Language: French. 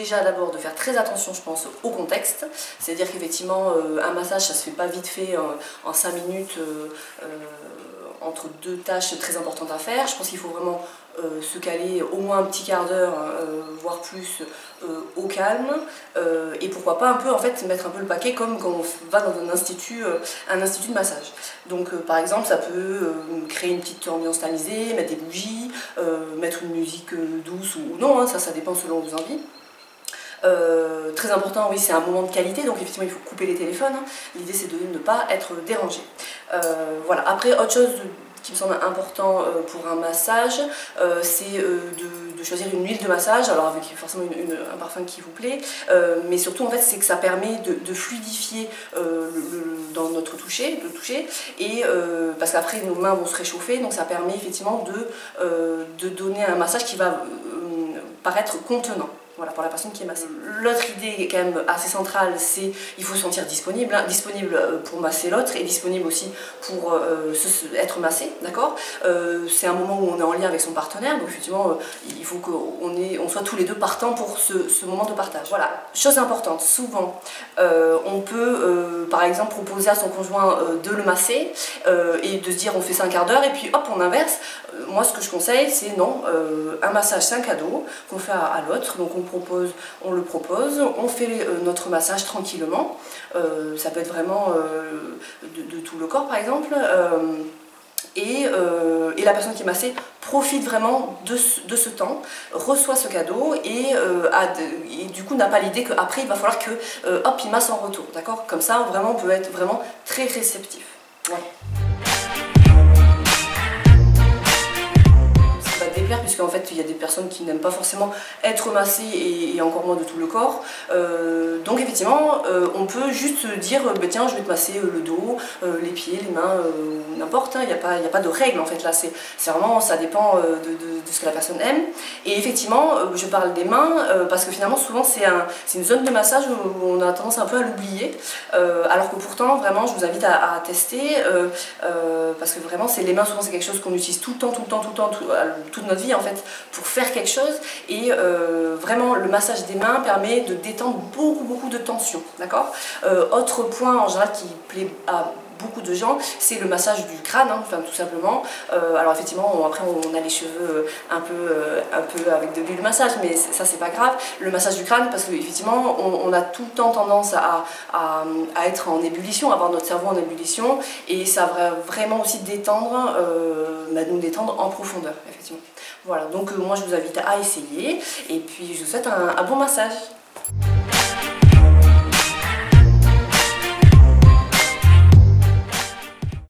déjà d'abord de faire très attention, je pense, au contexte. C'est-à-dire qu'effectivement, un massage, ça se fait pas vite fait en 5 minutes entre deux tâches très importantes à faire. Je pense qu'il faut vraiment se caler au moins un petit quart d'heure, voire plus, au calme. Et pourquoi pas un peu, en fait, mettre un peu le paquet comme quand on va dans un institut de massage. Donc par exemple, ça peut créer une petite ambiance tamisée, mettre des bougies, mettre une musique douce ou non, hein, ça dépend selon vos envies. Très important, oui, c'est un moment de qualité, donc effectivement il faut couper les téléphones. Hein. L'idée c'est de ne pas être dérangé. Voilà. Après, autre chose qui me semble important pour un massage, c'est de choisir une huile de massage, alors avec forcément un parfum qui vous plaît, mais surtout en fait c'est que ça permet de fluidifier dans notre toucher, et parce qu'après nos mains vont se réchauffer, donc ça permet effectivement de donner un massage qui va paraître contenant. Voilà, pour la personne qui est massée. L'autre idée quand même assez centrale, c'est qu'il faut se sentir disponible, hein, disponible pour masser l'autre et disponible aussi pour être massé, d'accord. C'est un moment où on est en lien avec son partenaire, donc effectivement il faut qu'on soit tous les deux partants pour ce moment de partage. Voilà, chose importante, souvent on peut par exemple proposer à son conjoint de le masser et de se dire on fait ça un quart d'heure et puis hop on inverse. Moi ce que je conseille c'est non, un massage c'est un cadeau qu'on fait à l'autre, donc on le propose, on fait notre massage tranquillement, ça peut être vraiment de tout le corps par exemple, et la personne qui est massée profite vraiment de ce temps, reçoit ce cadeau et du coup n'a pas l'idée qu'après il va falloir que hop il masse en retour, d'accord. Comme ça vraiment on peut être vraiment très réceptif. Voilà. Puisqu'en fait il y a des personnes qui n'aiment pas forcément être massées et encore moins de tout le corps, donc effectivement on peut juste dire bah, tiens je vais te masser le dos, les pieds, les mains, n'importe, hein, il n'y a pas de règle en fait là, c'est vraiment ça dépend de ce que la personne aime. Et effectivement je parle des mains parce que finalement souvent c'est une zone de massage où on a tendance un peu à l'oublier, alors que pourtant vraiment je vous invite à tester, parce que vraiment c'est les mains, souvent c'est quelque chose qu'on utilise tout le temps, toute notre vie en fait pour faire quelque chose, et vraiment le massage des mains permet de détendre beaucoup de tension, d'accord. Autre point en général qui plaît à beaucoup de gens, c'est le massage du crâne, hein, enfin tout simplement. Alors effectivement après on a les cheveux un peu avec de l'huile de massage, mais ça c'est pas grave. Le massage du crâne, parce qu'effectivement on a tout le temps tendance à être en ébullition, à avoir notre cerveau en ébullition, et ça va vraiment aussi détendre, nous détendre en profondeur effectivement. Voilà, donc moi je vous invite à essayer, et puis je vous souhaite un bon massage.